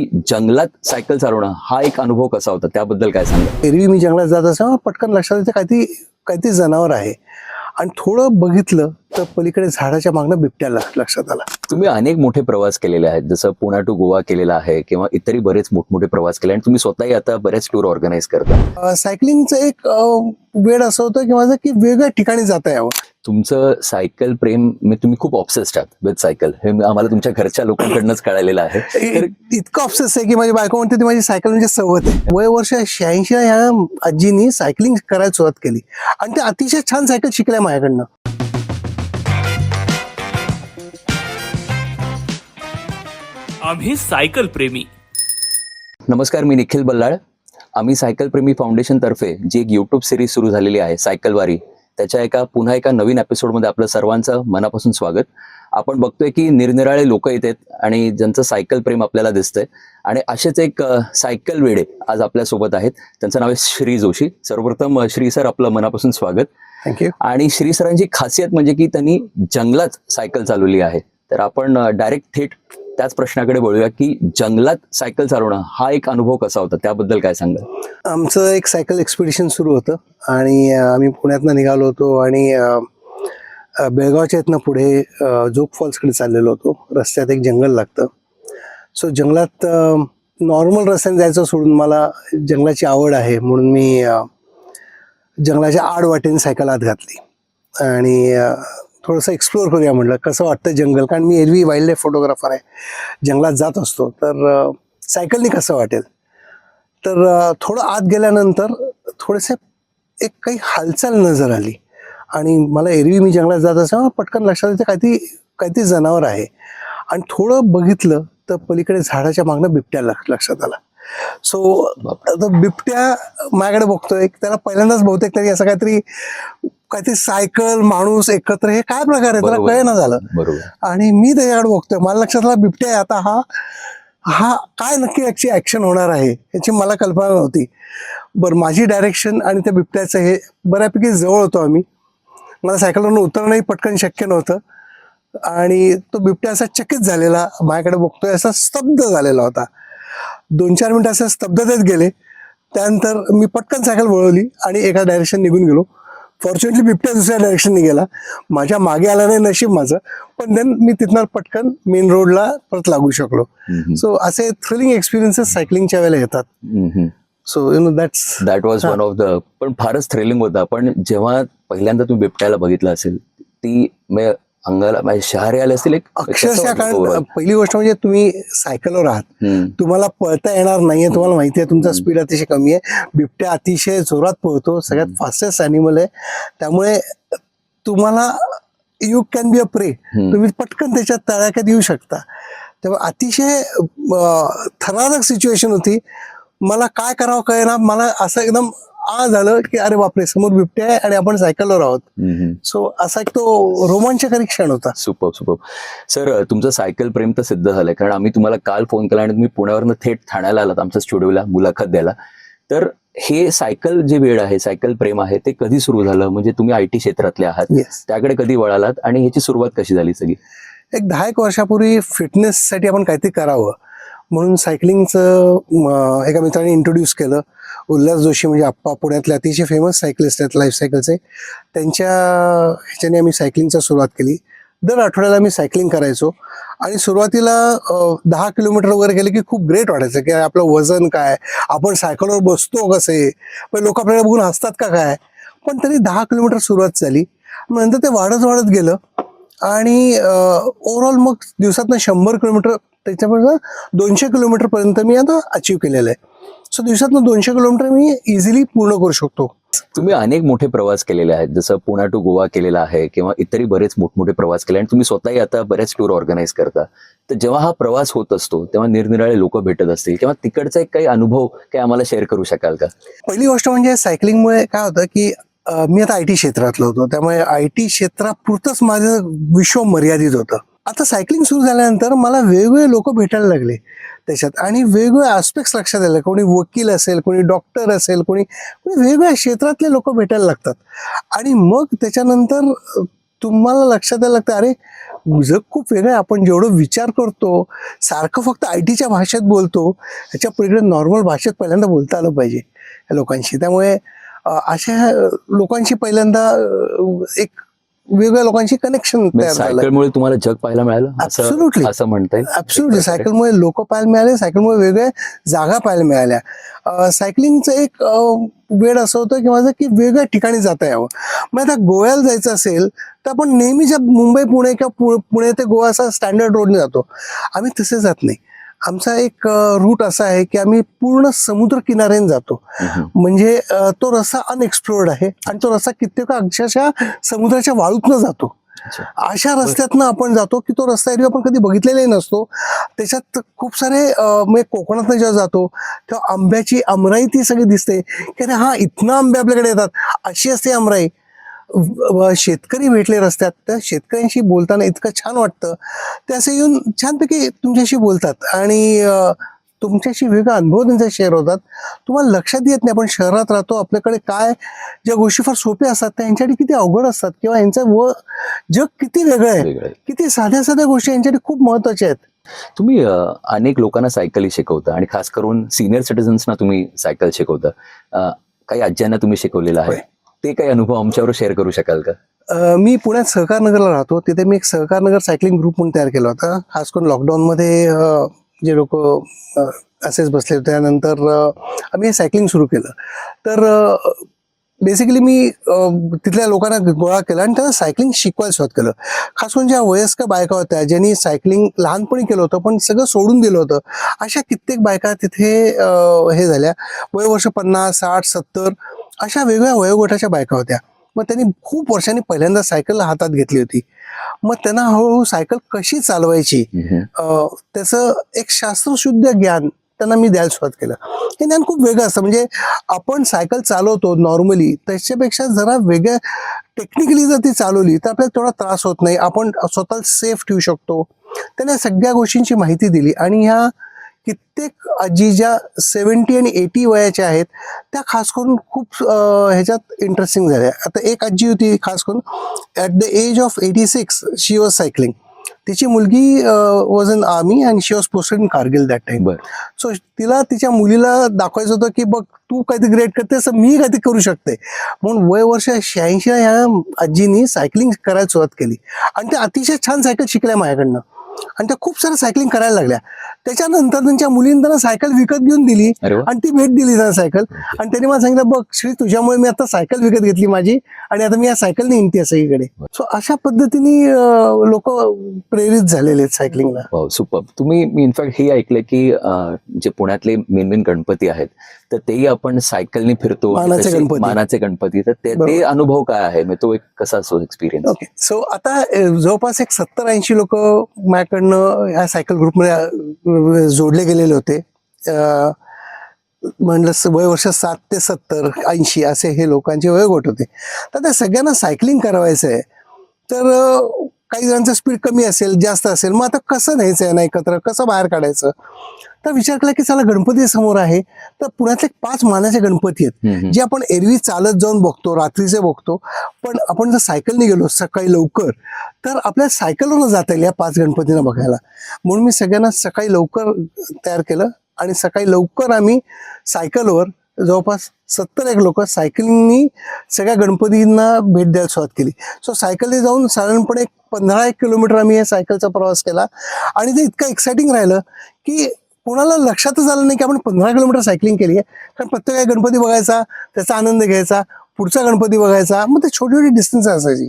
की जंगलात सायकल चालवणं हा एक अनुभव कसा होता, त्याबद्दल काय सांगा? एरवी मी जंगलात जात असताना पटकन लक्षात येतं काहीतरी जनावर आहे आणि थोडं बघितलं तर पलीकडे झाडाच्या मागणं बिबट्या लक्षात आला. तुम्ही अनेक मोठे प्रवास केलेले आहेत, जसं पुणे टू गोवा केलेला आहे किंवा इतरही बरेच मोठमोठे प्रवास केले आणि तुम्ही स्वतःही आता बरेच टूर ऑर्गनाईज करता. सायकलिंगचं एक वेळ असं होतं की माझं की वेगळ्या ठिकाणी जाता यावं. तुमचं सायकल प्रेम म्हणजे तुम्ही खूप ऑब्सेस्ड आहात विथ सायकल, हे आम्हाला तुमच्या घरच्या लोकांकडनंच कळालेलं आहे. तर इतकं ऑब्सेस आहे की माझी बायको म्हणते ती माझी सायकल म्हणजे सवत आहे. वय वर्ष 86 ह्या आजीनी सायकलिंग करायला सुरुवात केली आणि ते अतिशय छान सायकल शिकल्या माझ्याकडनं. आम्ही सायकल प्रेमी. नमस्कार, मी निखिल बल्लाळ. आम्ही सायकल प्रेमी फाउंडेशन तर्फे जी एक यूट्यूब सिरीज सुरू झालेली आहे सायकल वारी, त्याच्या पुन्हा एका नवीन एपिसोडमध्ये आपलं सर्वांचं मनापासून स्वागत. आपण बघतोय की निरनिराळे लोक येतात आणि ज्यांचं सायकल प्रेम आपल्याला दिसतंय आणि असेच एक सायकल वेडे आज आपल्या सोबत आहेत. त्यांचं नाव आहे श्री जोशी. सर्वप्रथम श्री सर, आपलं मनापासून स्वागत. थँक्यू. आणि श्री सरांची खासियत म्हणजे की त्यांनी जंगलात सायकल चालवली आहे. तर आपण डायरेक्ट थेट त्याच प्रश्नाकडे वळूया की जंगलात सायकल चालवणं हा एक अनुभव कसा होता, त्याबद्दल काय सांगा? आमचं एक सायकल एक्सपिडिशन सुरू होतं आणि आम्ही पुण्यातनं निघालो होतो आणि बेळगावच्या इथनं पुढे जोग फॉल्सकडे चाललेलो होतो. रस्त्यात एक जंगल लागतं. सो जंगलात नॉर्मल रस्त्याने जायचं सोडून मला जंगलाची आवड आहे म्हणून मी जंगलाच्या आडवाटेने सायकल आत घातली आणि थोडंसं एक्सप्लोअर करूया म्हटलं कसं वाटतं जंगल. कारण मी एरवी वाईल्ड लाईफ फोटोग्राफर आहे, जंगलात जात असतो, तर सायकलनी कसं वाटेल. तर थोडं आत गेल्यानंतर थोडेसे एक काही हालचाल नजर आली आणि मला एरवी मी जंगलात जात असताना पटकन लक्षात येतं काहीतरी जनावर आहे आणि थोडं बघितलं तर पलीकडे झाडाच्या मागणं बिबट्या लक्षात आला. सो बिबट्या माझ्याकडे बघतोय, त्याला पहिल्यांदाच बहुतेक तरी असं काहीतरी सायकल माणूस एकत्र हे काय प्रकार आहे त्याला कळेना झालं. आणि मी त्याच्याकडे बघतोय, मला लक्षात आलं बिबट्या आहे. आता हा काय नक्की याची ऍक्शन होणार आहे याची मला कल्पना नव्हती. बरं, माझी डायरेक्शन आणि त्या बिबट्याचं हे बऱ्यापैकी जवळ होतो आम्ही. मला सायकलवरून उतरणंही पटकन शक्य नव्हतं आणि तो बिबट्या असा चकित झालेला माझ्याकडे बघतोय, असा स्तब्ध झालेला होता. 2-4 मिनिटं असे स्तब्धतेत गेले. त्यानंतर मी पटकन सायकल वळवली आणि एका डायरेक्शन निघून गेलो. फॉर्च्युनेटली बिबट्या दुसऱ्या डायरेक्शनने गेला, माझ्या मागे आला नाही नशीब माझं, पण देन मी तिथनं पटकन मेन रोडला परत लागू शकलो. सो असे थ्रिलिंग एक्सपिरियन्सेस सायकलिंगच्या वेळेला येतात. So that was one of the, पण फारच थ्रिलिंग होता. पण जेव्हा पहिल्यांदा तुम्ही बिबट्याला बघितलं असेल, ती अंगाला शहारे आले असतील एक अक्षरशः. कारण पहिली गोष्ट म्हणजे तुम्ही सायकलवर आहात, तुम्हाला पळता येणार नाहीये, तुम्हाला माहिती आहे तुमचा स्पीड अतिशय कमी आहे. बिबट्या अतिशय जोरात पळतो, सगळ्यात फास्टेस्ट ॲनिमल आहे, त्यामुळे तुम्हाला यू कॅन बी अ प्रे, तुम्ही पटकन त्याच्या तळाख्यात येऊ शकता. तेव्हा अतिशय थरारक सिच्युएशन होती. मला काय करावं कळेना. मला असं एकदम झालं की अरे बापरे, समोर बिबट्या आहे आणि आपण सायकलवर आहोत. सो असा एक तो रोमांचकारी क्षण होता. सुपर. सर, तुमचं सायकल प्रेम तर सिद्ध झालंय, कारण आम्ही तुम्हाला काल फोन केला आणि तुम्ही पुण्यावरनं थेट ठाण्याला आलात आमच्या स्टुडिओला मुलाखत द्यायला. तर हे सायकल जे वेळ आहे, सायकल प्रेम आहे, ते कधी सुरू झालं? म्हणजे तुम्ही IT क्षेत्रातले आहात, त्याकडे कधी वळालात आणि ह्याची सुरुवात कशी झाली सगळी? एक 10 वर्षापूर्वी फिटनेससाठी आपण काहीतरी करावं म्हणून सायकलिंगचं एका मित्राने इंट्रोड्यूस केलं. उल्हास जोशी म्हणजे आप्पा, पुण्यातले अतिशय फेमस सायकलिस्ट आहेत लाईफ सायकलचे, त्यांच्या ह्याच्याने आम्ही सायकलिंगचा सुरुवात केली. दर आठवड्याला मी सायकलिंग करायचो आणि सुरुवातीला 10 किलोमीटर वगैरे गेले की खूप ग्रेट वाटायचं की आपलं वजन काय, आपण सायकलवर बसतो कसे, पण लोक आपल्याला बघून हसतात का काय. पण तरी 10 किलोमीटर सुरुवात झाली, नंतर ते वाढत गेलं आणि ओव्हरऑल मग दिवसातनं 100 किलोमीटर, त्याच्यामुळे 200 किलोमीटर पर्यंत मी आता अचीव केलेलं आहे. सो दिवसातनं 200 किलोमीटर मी इझिली पूर्ण करू शकतो. तुम्ही अनेक मोठे प्रवास केलेले आहेत, जसं पुणे टू गोवा केलेला आहे किंवा इतरही बरेच मोठमोठे प्रवास केले आणि तुम्ही स्वतःही आता बऱ्याच टूर ऑर्गनाईज करता. तर जेव्हा हा प्रवास होत असतो तेव्हा निरनिराळे लोक भेटत असतील, तेव्हा तिकडचा एक काही अनुभव काय आम्हाला शेअर करू शकाल का? पहिली गोष्ट म्हणजे सायकलिंगमुळे काय होतं की मी आता IT क्षेत्रातलं होतो, त्यामुळे IT क्षेत्रापुरतंच माझं विश्व मर्यादित होतं. आता सायकलिंग सुरू झाल्यानंतर मला वेगवेगळे लोक भेटायला लागले त्याच्यात आणि वेगवेगळे आस्पेक्ट्स लक्षात आले. कोणी वकील असेल, कोणी डॉक्टर असेल, कोणी वेगवेगळ्या क्षेत्रातले लोक भेटायला लागतात आणि मग त्याच्यानंतर तुम्हाला लक्षात यायला लागतं, अरे जग खूप वेगळं आहे. आपण जेवढं विचार करतो, सारखं फक्त IT च्या भाषेत बोलतो, ह्याच्या पलीकडे नॉर्मल भाषेत पहिल्यांदा बोलता आलं पाहिजे या लोकांशी. त्यामुळे अशा लोकांशी पहिल्यांदा एक वेगळ्या लोकांशी कनेक्शन तयार झालं. सायकलमुळे तुम्हाला जग पाहायला मिळालं Absolutely. असं म्हणता येईल. ऍब्सोल्युटली. सायकलमुळे लोक पाहायला मिळाले, सायकलमुळे वेगळ्या जागा पाहायला मिळाल्या. सायकलिंगचं एक वेळ असं होतं की माझं की वेगळ्या ठिकाणी जाता यावं. मग आता गोव्याला जायचं असेल तर आपण नेहमीच्या मुंबई पुणे किंवा पुणे ते गोवा असा स्टँडर्ड रोडने जातो. आम्ही तसे जात नाही. आमचा एक रूट असा आहे की आम्ही पूर्ण समुद्र किनाऱ्याने जातो. म्हणजे तो रस्ता अनएक्सप्लोर्ड आहे आणि तो रस्ता कित्येक अक्षरशः समुद्राच्या वाळूतनं जातो. अच्छा. अशा रस्त्यातनं आपण जातो की तो रस्ता एरवी आपण कधी बघितलेलाही नसतो. त्याच्यात खूप सारे म्हणजे कोकणातनं जेव्हा जातो तेव्हा आंब्याची आमराई ती सगळी दिसते की अरे हा इथनं आंबे आपल्याकडे येतात, अशी असते आमराई. शेतकरी भेटले रस्त्यात, त्या शेतकऱ्यांशी बोलताना इतकं छान वाटतं. ते असे येऊन छानपैकी तुमच्याशी बोलतात आणि तुमच्याशी वेगळा अनुभव त्यांचा शेअर होतात. तुम्हाला लक्षात येत नाही आपण शहरात राहतो, आपल्याकडे काय ज्या गोष्टी फार सोप्या असतात त्या यांच्यासाठी किती अवघड असतात किंवा यांचं जग किती वेगळं आहे, वेगळं आहे. किती साध्या साध्या गोष्टी यांच्यासाठी खूप महत्वाच्या आहेत. तुम्ही अनेक लोकांना सायकली शिकवता आणि खास करून सिनियर सिटीजन्सना तुम्ही सायकल शिकवता. काही आज्यांना तुम्ही शिकवलेलं आहे, होय. ते काही अनुभव आमच्यावर शेअर करू शकाल का? मी पुण्यात सहकारनगरला राहतो. तिथे मी एक सहकारनगर सायकलिंग ग्रुप म्हणून तयार केला होता. खास करून लॉकडाऊनमध्ये जे लोक असेच बसले होते त्यानंतर आम्ही हे सायकलिंग सुरू केलं. तर बेसिकली मी तिथल्या लोकांना गोळा केला आणि त्यांना सायकलिंग शिकवायला सुरुवात केलं. खास करून ज्या वयस्कर बायका होत्या ज्यांनी सायकलिंग लहानपणी केलं होतं पण सगळं सोडून दिलं होतं, अशा कित्येक बायका तिथे हे झाल्या. वयवर्ष 50, 60, 70 अशा वेगवेगळ्या वयोगटाच्या बायका होत्या. मग त्यांनी खूप वर्षांनी पहिल्यांदा सायकल हातात घेतली होती. मग त्यांना हळूहळू सायकल कशी चालवायची त्याचं एक शास्त्रशुद्ध ज्ञान त्यांना मी द्यायला सुरुवात केलं. हे ज्ञान खूप वेगळं असतं. म्हणजे आपण सायकल चालवतो नॉर्मली त्याच्यापेक्षा जरा वेगळ्या टेक्निकली जर ती चालवली तर आपल्याला तेवढा त्रास होत नाही, आपण स्वतःला सेफ ठेवू शकतो. त्याने सगळ्या गोष्टींची माहिती दिली आणि ह्या कित्येक आजी ज्या 70 आणि 80 वयाच्या आहेत त्या खास करून खूप ह्याच्यात इंटरेस्टिंग झाल्या. आता एक आजी होती खास करून at the age of 86 she was cycling. तिची मुलगी was in army and she was posted in Kargil that time. So तिला तिच्या मुलीला दाखवायचं होतं की बघ तू काहीतरी ग्रेट करते असं मी काहीतरी करू शकते. म्हणून वर्ष 86 ह्या आजीनी सायकलिंग करायला सुरुवात केली आणि त्या अतिशय छान सायकल शिकल्या माझ्याकडनं आणि त्या खूप साऱ्या सायकलिंग करायला लागल्या. त्याच्यानंतर त्यांच्या मुलींनी त्यांना सायकल विकत घेऊन दिली आणि ती भेट दिली त्यांना सायकल. आणि त्यांनी मला सांगितलं बघ श्री तुझ्यामुळे मी आता सायकल विकत घेतली माझी आणि आता मी या सायकलने हिंडते सगळीकडे. सो अशा पद्धतीने लोक प्रेरित झालेले आहेत सायकलिंगला. Wow, super. मी इनफॅक्ट हे ऐकलंय की जे पुण्यातले मेन गणपती आहेत तर तेही आपण सायकलने फिरतो. मानाचे गणपती तर ते अनुभव काय आहे, तो एक कसा असतो एक्सपिरियन्स? ओके. सो आता जवळपास एक 70-80 लोक माझ्याकडनं ह्या सायकल ग्रुपमध्ये जोडले गेलेले होते. म्हणलं वयवर्ष 7 ते 70, 80 असे हे लोकांचे वयोगट होते. तर त्या सगळ्यांना सायकलिंग करायचं आहे तर काही जणांचं स्पीड कमी असेल जास्त असेल, मग आता कसं न्यायचं आहे ना एकत्र, कसं बाहेर काढायचं. तर विचार केला की चला गणपती समोर आहे तर पुण्यातले 5 मानाचे गणपती आहेत जे आपण एरवी चालत जाऊन बघतो, रात्रीचे बघतो. पण आपण जर सायकलने गेलो सकाळी लवकर तर आपल्या सायकलवरनं जाता येईल या 5 गणपतींना बघायला. म्हणून मी सगळ्यांना सकाळी लवकर तयार केलं आणि सकाळी लवकर आम्ही सायकलवर जवळपास 70 लोक सायकलिंगनी सगळ्या गणपतींना भेट द्यायला सुरुवात केली. सो सायकलने जाऊन साधारणपणे 15 किलोमीटर आम्ही या सायकलचा प्रवास केला आणि ते इतकं एक्साइटिंग राहिलं की कोणाला लक्षातच आलं नाही की आपण 15 किलोमीटर सायकलिंग केली आहे. कारण प्रत्येक गणपती बघायचा, त्याचा आनंद घ्यायचा, पुढचा गणपती बघायचा, मग ते छोटी छोटी डिस्टन्स असायची.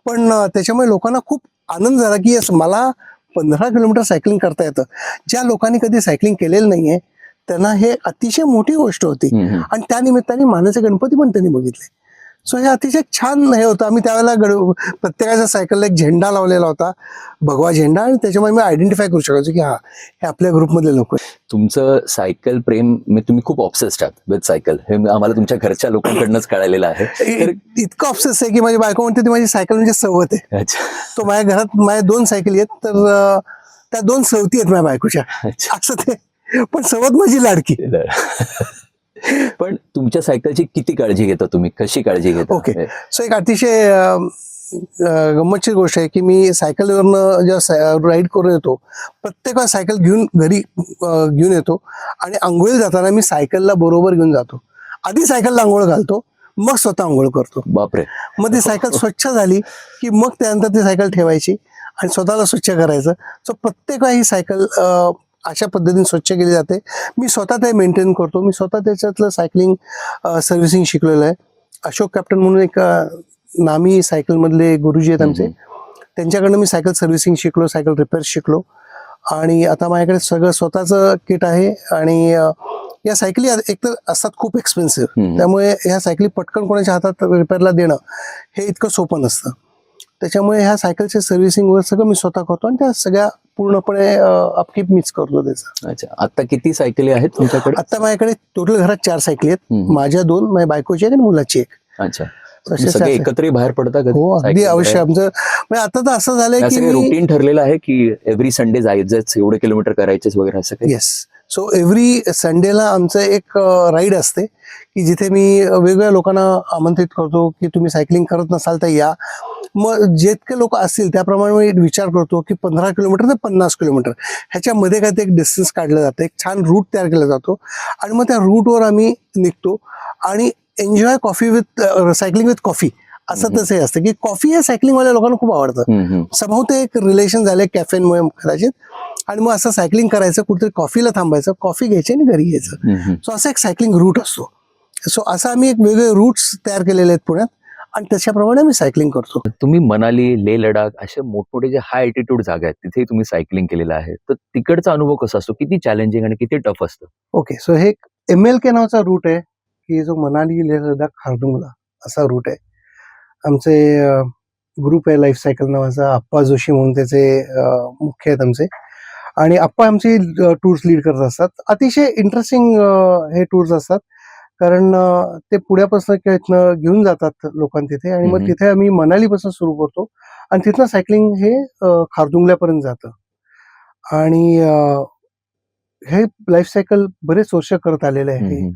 पण त्याच्यामुळे लोकांना खूप आनंद झाला की यस मला 15 किलोमीटर सायकलिंग करता येतं. ज्या लोकांनी कधी सायकलिंग केलेलं नाहीये त्यांना हे अतिशय मोठी गोष्ट होती आणि त्या निमित्ताने मानाचे गणपती पण त्यांनी बघितले. सो हे अतिशय छान हे होतं. आम्ही त्यावेळेला प्रत्येकाच्या सायकलला एक झेंडा लावलेला होता, भगवा झेंडा, आणि त्याच्यामुळे मी आयडेंटिफाय करू शकायचो की हा हे आपल्या ग्रुपमधले लोक. तुमचं सायकल प्रेम तुम्ही खूप ऑब्सेस्ड आहात विथ सायकल, हे आम्हाला तुमच्या घरच्या लोकांकडूनच कळालेलं आहे. तर इतकं ऑब्सेस आहे की माझी बायको म्हणते ती माझी सायकल म्हणजे सवत आहे. तो माझ्या घरात माझ्या 2 सायकली आहेत तर त्या 2 सवती आहेत माझ्या बायकोच्या, असं ते. पण सवत माझी लाडकी. पण तुमच्या सायकलची किती काळजी घेता तुम्ही, कशी काळजी घेता? ओके. सो एक अतिशय गंमतशीर गोष्ट आहे की मी सायकलवरनं जेव्हा राईड करून येतो, प्रत्येक वेळा सायकल घेऊन घरी घेऊन येतो आणि आंघोळी जाताना मी सायकलला बरोबर घेऊन जातो. आधी सायकलला आंघोळ घालतो, मग स्वतः आंघोळ करतो. बापरे. मग ती सायकल स्वच्छ झाली की मग त्यानंतर ती सायकल ठेवायची आणि स्वतःला स्वच्छ करायचं. सो प्रत्येक वेळा ही सायकल अशा पद्धतीने स्वच्छ केली जाते. मी स्वतः ते मेंटेन करतो. मी स्वतः त्याच्यातलं सायकलिंग सर्व्हिसिंग शिकलेलं आहे. अशोक कॅप्टन म्हणून एक नामी सायकलमधले गुरुजी आहेत आमचे, त्यांच्याकडनं मी सायकल सर्व्हिसिंग शिकलो, सायकल रिपेअर शिकलो आणि आता माझ्याकडे सगळं स्वतःचं किट आहे. आणि या सायकली एकतर असतात खूप एक्सपेन्सिव्ह, त्यामुळे ह्या सायकली पटकन कोणाच्या हातात रिपेअरला देणं हे इतकं सोपं नसतं. त्याच्यामुळे ह्या सायकलचे सर्व्हिसिंग वगैरे सगळं मी स्वतः करतो आणि त्या सगळ्या पूर्णपणे अपकीप मीच करतो त्याचं. अच्छा, आता किती सायकली आहेत तुमच्याकडे? आता माझ्याकडे टोटल घरात 4 सायकली आहेत. माझ्या 2, माझ्या बायकोची एक आणि मुलाची एक. अच्छा, असे सगळे 4 एकत्र बाहेर पडता कधी? हो, अगदी सायकल अवश्य. करायला? आमचं म्हणजे आता तर असं झालंय की रुटीन ठरलेलं आहे की एव्हरी संडे जायचंच, एवढे किलोमीटर करायचेच वगैरे असं काही? येस. सो एव्हरी संडेला आमचं एक राईड असते की जिथे मी वेगवेगळ्या लोकांना आमंत्रित करतो की तुम्ही सायकलिंग करत नसाल तर या. मग जितके लोक असतील त्याप्रमाणे मी विचार करतो की 15 किलोमीटर ते 50 किलोमीटर ह्याच्यामध्ये काय ते एक डिस्टन्स काढलं जातं, एक छान रूट तयार केला जातो आणि मग त्या रूटवर आम्ही निघतो आणि enjoy coffee with cycling with coffee असं तसं असतं की कॉफी हे सायकलिंगवाल्या लोकांना खूप आवडतं. समोर ते एक रिलेशन झाले कॅफेनमुळे कदाचित. आणि मग असं सायकलिंग करायचं, कुठेतरी कॉफीला थांबायचं, कॉफी घ्यायची आणि घरी यायचं. सो असं एक सायकलिंग रूट असतो. सो असं आम्ही एक वेगळे रूट्स तयार केलेले आहेत पुण्यात आणि त्याच्याप्रमाणे आम्ही सायकलिंग करतो. तुम्ही मनाली, लेह लडाख असे मोठमोठे जे हाय अल्टिट्यूड जागा आहेत तिथे तुम्ही सायकलिंग केलेलं आहे, तर तिकडचा अनुभव कसा असतो? किती चॅलेंजिंग आणि किती टफ असतं? ओके. सो हे MLK नावाचा रूट आहे की जो मनाली, लेह लडाख, खारदुंगला असा रूट आहे. आमचे ग्रुप आहे लाईफ सायकल नावाचा, आप्पा जोशी म्हणून त्याचे मुख्य आहेत आमचे. आणि आप्पा आमची टूर्स लीड करत असतात. अतिशय इंटरेस्टिंग हे टूर्स असतात कारण ते पुण्यापासून किंवा इथनं घेऊन जातात लोकांना तिथे आणि मग तिथे आम्ही मनालीपासून सुरू करतो आणि तिथनं सायकलिंग हे खारदुंगल्यापर्यंत जातं. आणि हे लाईफ सायकल बरेच वर्ष करत आलेले आहे.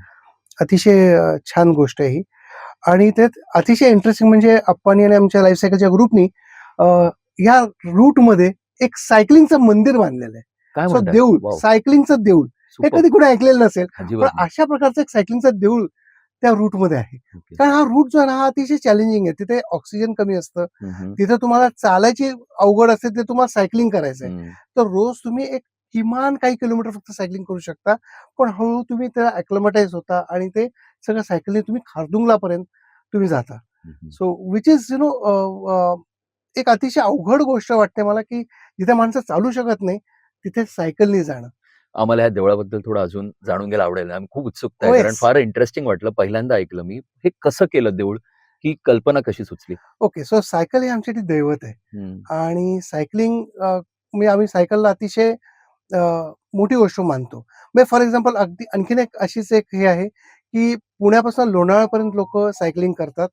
अतिशय छान गोष्ट आहे ही. आणि त्यात अतिशय इंटरेस्टिंग म्हणजे आप्पानी आणि आमच्या लाईफ सायकलच्या ग्रुपनी या रूटमध्ये एक सायकलिंगचं मंदिर बांधलेलं आहे. काय सो म्हणताय? देऊळ, वाव, सायकलिंगचं देऊळ हे सुपर. कधी कुठे ऐकलेलं नसेल, पण अजिबात नाही. अशा प्रकारचं एक सायकलिंगचं देऊळ त्या रूटमध्ये आहे. ओके. कारण हा रूट जो आहे ना हा अतिशय चॅलेंजिंग आहे. तिथे ऑक्सिजन कमी असतं, तिथे तुम्हाला चालायची अवघड असते, ते तुम्हाला सायकलिंग करायचं आहे. तर रोज तुम्ही एक किमान काही किलोमीटर फक्त सायकलिंग करू शकता, पण हळूहळू तुम्ही त्याला ॲक्लमटाईज होता आणि ते सगळं सायकलिंग तुम्ही खारदुंगलापर्यंत तुम्ही जाता. सो विच इज एक अतिशय अवघड गोष्ट वाटते मला की जिथे माणसं चालू शकत नाही तिथे सायकलनी जाणं. आम्हाला या देवळाबद्दल थोडं अजून जाणून घ्यायला आवडेल. आम्ही खूप उत्सुकता आहे, हो, कारण yes. फार इंटरेस्टिंग वाटलं. पहिल्यांदा ऐकलं मी. हे कसं केलं देऊळ? ही कल्पना कशी सुचली? ओके. सो सायकल ही आमच्यासाठी दैवत आहे आणि सायकलिंग म्हणजे आम्ही सायकलला अतिशय मोठी गोष्ट मानतो. म्हणजे फॉर एक्झाम्पल अगदी आणखीन एक अशीच एक हे आहे की पुण्यापासून लोणावळ्यापर्यंत लोक सायकलिंग करतात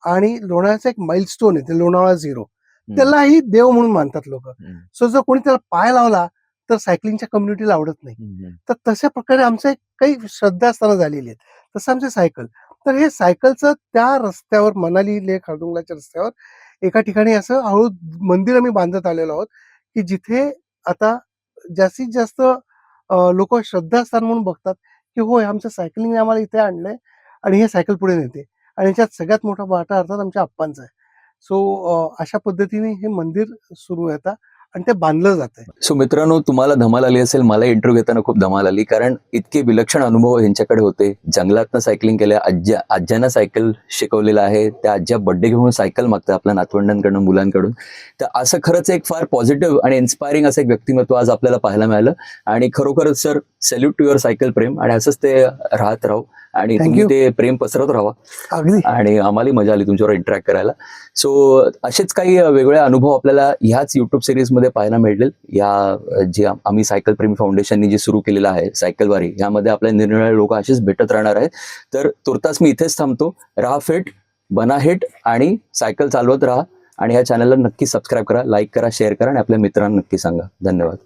आणि लोणावळ्याचं एक माइलस्टोन आहे ते लोणावळा 0, त्यालाही देव म्हणून मानतात लोक. सो जर कोणी त्याला पाय लावला तर सायकलिंगच्या कम्युनिटीला आवडत नाही. तर तशा प्रकारे आमचे काही श्रद्धास्थानं झालेली आहेत. तसं आमचे सायकल. तर हे सायकलचं त्या रस्त्यावर मनाली लेह खारदुंगलाच्या रस्त्यावर एका ठिकाणी असं हळू मंदिर आम्ही बांधत आलेलो आहोत की जिथे आता जास्तीत जास्त लोक श्रद्धास्थान म्हणून बघतात की होय आमचं सायकलिंग आम्हाला इथे आणलंय आणि हे सायकल पुढे नेते आणि याच्यात सगळ्यात मोठा वाटा अर्थात आमच्या आप्पांचा आहे. सो अशा पद्धतीने हे मंदिर सुरू आहे आता आणि ते बांधलं जात आहे. सो मित्रांनो, तुम्हाला धमाल आली असेल. मला इंटरव्ह्यू घेताना खूप धमाल आली, कारण इतके विलक्षण अनुभव यांच्याकडे होते. जंगलातनं सायकलिंग केल्या, आज्यांना सायकल शिकवलेलं आहे, त्या आज्या बड्डे घेऊन सायकल मागतात आपल्या नातवंडांकडून, मुलांकडून. तर असं खरंच एक फार पॉझिटिव्ह आणि इन्स्पायरिंग असं एक व्यक्तिमत्व आज आपल्याला पाहायला मिळालं आणि खरोखरच sir, salute to your cycle प्रेम. आणि असंच ते राहत राहू आणि Thank तुम्ही you. ते प्रेम पसरत राहा. अगदी. आणि आम्हालाही मजा आली तुमच्यावर इंटरॅक्ट करायला. सो असेच काही वेगळे अनुभव आपल्याला ह्याच युट्यूब सिरीजमध्ये पाहायला मिळतील. या जे आम्ही सायकल प्रेमी फाउंडेशननी जे सुरू केलेलं आहे सायकलवारी, यामध्ये आपल्या निरनिराळे लोक असेच भेटत राहणार आहेत. तर तुर्तास मी इथेच थांबतो. राहा फिट, बना हिट आणि सायकल चालवत राहा. आणि ह्या चॅनलला नक्की सबस्क्राईब करा, लाईक करा, शेअर करा आणि आपल्या मित्रांना नक्की सांगा. धन्यवाद.